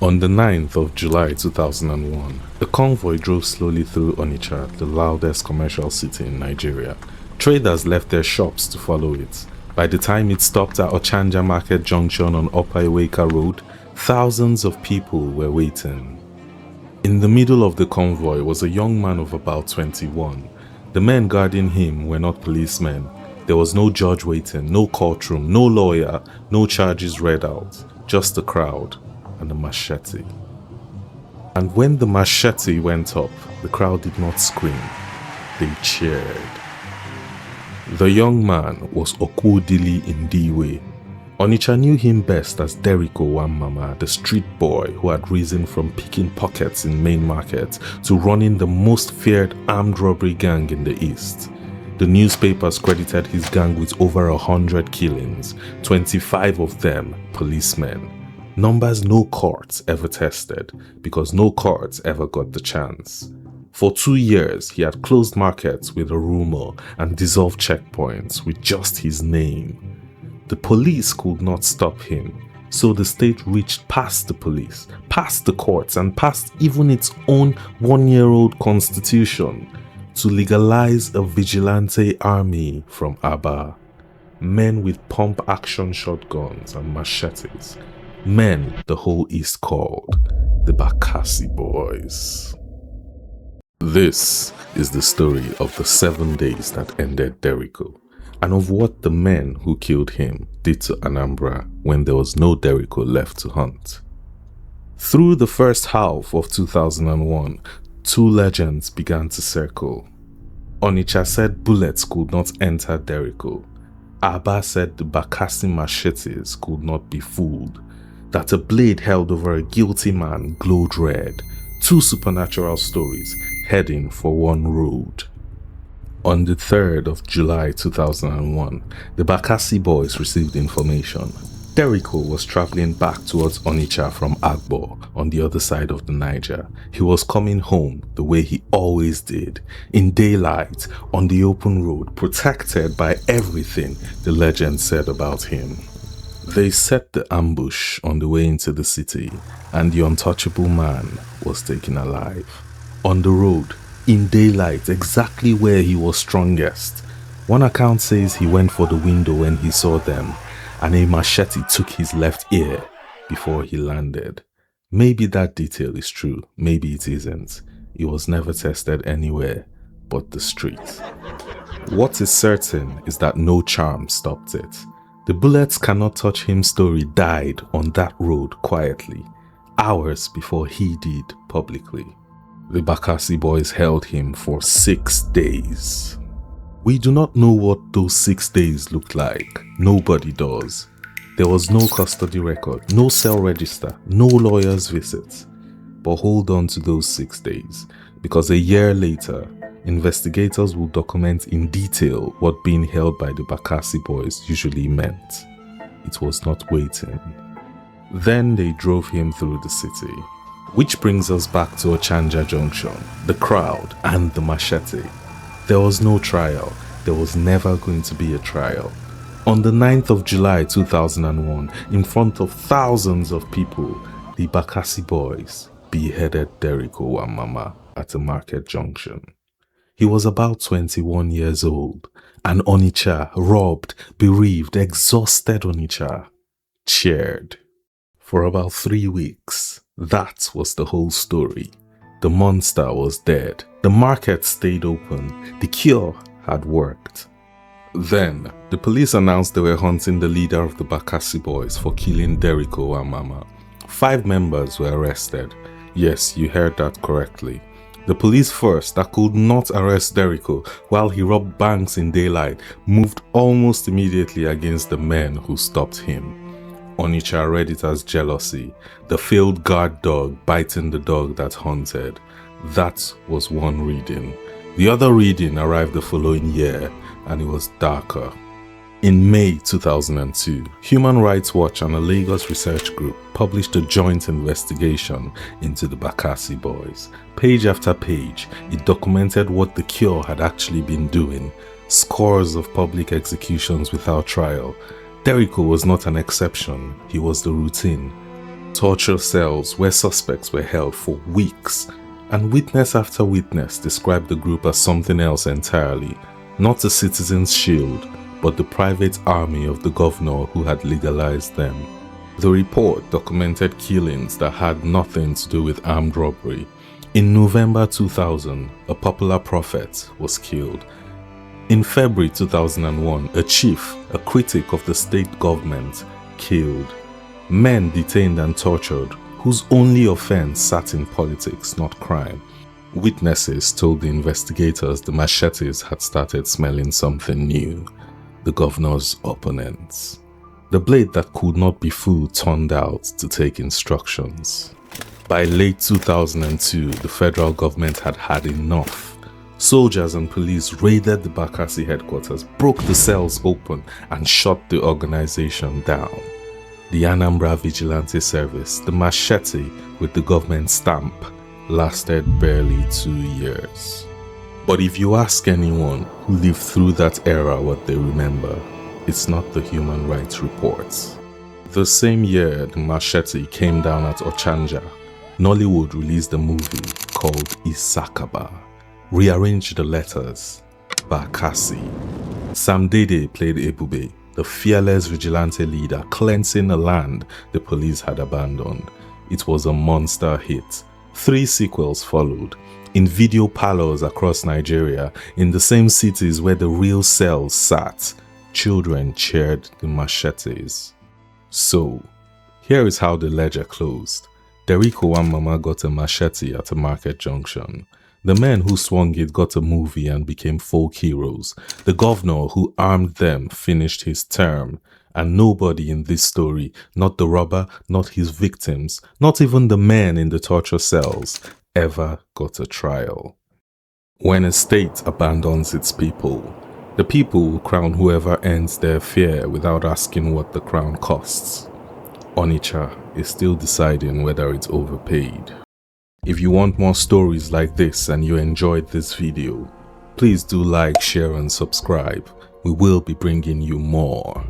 On the 9th of July 2001, a convoy drove slowly through Onitsha, the loudest commercial city in Nigeria. Traders left their shops to follow it. By the time it stopped at Ọchanja Market Junction on Upper Iweka Road, thousands of people were waiting. In the middle of the convoy was a young man of about 21. The men guarding him were not policemen. There was no judge waiting, no courtroom, no lawyer, no charges read out, just a crowd and a machete. And when the machete went up, the crowd did not scream, they cheered. The young man was Okwudili Ndiwe. Onitsha knew him best as Derico Nwamama, the street boy who had risen from picking pockets in main market to running the most feared armed robbery gang in the East. The newspapers credited his gang with over 100 killings, 25 of them policemen. Numbers no courts ever tested, because no courts ever got the chance. For 2 years, he had closed markets with a rumor and dissolved checkpoints with just his name. The police could not stop him, so the state reached past the police, past the courts, and past even its own one-year-old constitution to legalize a vigilante army from Aba. Men with pump-action shotguns and machetes. Men the whole East called the Bakassi Boys. This is the story of the 7 days that ended Derico, and of what the men who killed him did to Anambra when there was no Derico left to hunt. Through the first half of 2001, two legends began to circle. Onitsha said bullets could not enter Derico. Aba said the Bakassi machetes could not be fooled. That a blade held over a guilty man glowed red. Two supernatural stories heading for one road. On the 3rd of July 2001, the Bakassi Boys received information. Derico was traveling back towards Onitsha from Agbo on the other side of the Niger. He was coming home the way he always did, in daylight, on the open road, protected by everything the legend said about him. They set the ambush on the way into the city, and the untouchable man was taken alive. On the road, in daylight, exactly where he was strongest. One account says he went for the window when he saw them, and a machete took his left ear before he landed. Maybe that detail is true, maybe it isn't. It was never tested anywhere but the street. What is certain is that no charm stopped it. The bullets cannot touch him story died on that road quietly, hours before he did publicly. The Bakassi Boys held him for 6 days. We do not know what those 6 days looked like. Nobody does. There was no custody record, no cell register, no lawyer's visits. But hold on to those 6 days, because a year later, investigators will document in detail what being held by the Bakassi Boys usually meant. It was not waiting. Then they drove him through the city. Which brings us back to Ọchanja Junction, the crowd and the machete. There was no trial. There was never going to be a trial. On the 9th of July 2001, in front of thousands of people, the Bakassi Boys beheaded Derico Nwamama at a market junction. He was about 21 years old, and Onitsha, robbed, bereaved, exhausted Onitsha, cheered. For about 3 weeks, that was the whole story. The monster was dead, the market stayed open, the cure had worked. Then, the police announced they were hunting the leader of the Bakassi Boys for killing Derico Nwamama. 5 members were arrested. Yes, you heard that correctly. The police force that could not arrest Derico while he robbed banks in daylight moved almost immediately against the men who stopped him. Onitsha read it as jealousy, the failed guard dog biting the dog that hunted. That was one reading. The other reading arrived the following year, and it was darker. In May 2002, Human Rights Watch and a Lagos research group published a joint investigation into the Bakassi Boys. Page after page, it documented what the cure had actually been doing. Scores of public executions without trial. Derico was not an exception, he was the routine. torture cells where suspects were held for weeks, and witness after witness described the group as something else entirely, not a citizen's shield, but the private army of the governor who had legalized them. The report documented killings that had nothing to do with armed robbery. In November 2000, a popular prophet was killed. In February 2001, a chief, a critic of the state government, killed. Men detained and tortured, whose only offense sat in politics, not crime. Witnesses told the investigators the machetes had started smelling something new. The governor's opponents. The blade that could not be fooled turned out to take instructions. By late 2002, the federal government had had enough. Soldiers and police raided the Bakassi headquarters, broke the cells open, and shut the organization down. The Anambra Vigilante Service, the machete with the government stamp, lasted barely 2 years. But if you ask anyone who lived through that era what they remember, it's not the human rights reports. The same year the machete came down at Ọchanja, Nollywood released a movie called Issakaba. Rearranged the letters, Bakassi. Sam Dede played Ebube, the fearless vigilante leader cleansing a land the police had abandoned. It was a monster hit. 3 sequels followed, in video parlors across Nigeria, in the same cities where the real cells sat. Children cheered the machetes. So, here is how the ledger closed. Derico Nwamama got a machete at a market junction. The men who swung it got a movie and became folk heroes. The governor who armed them finished his term. And nobody in this story, not the robber, not his victims, not even the men in the torture cells, ever got a trial. When a state abandons its people, the people will crown whoever ends their fear without asking what the crown costs. Onitsha is still deciding whether it's overpaid. If you want more stories like this and you enjoyed this video, please do like, share and subscribe. We will be bringing you more.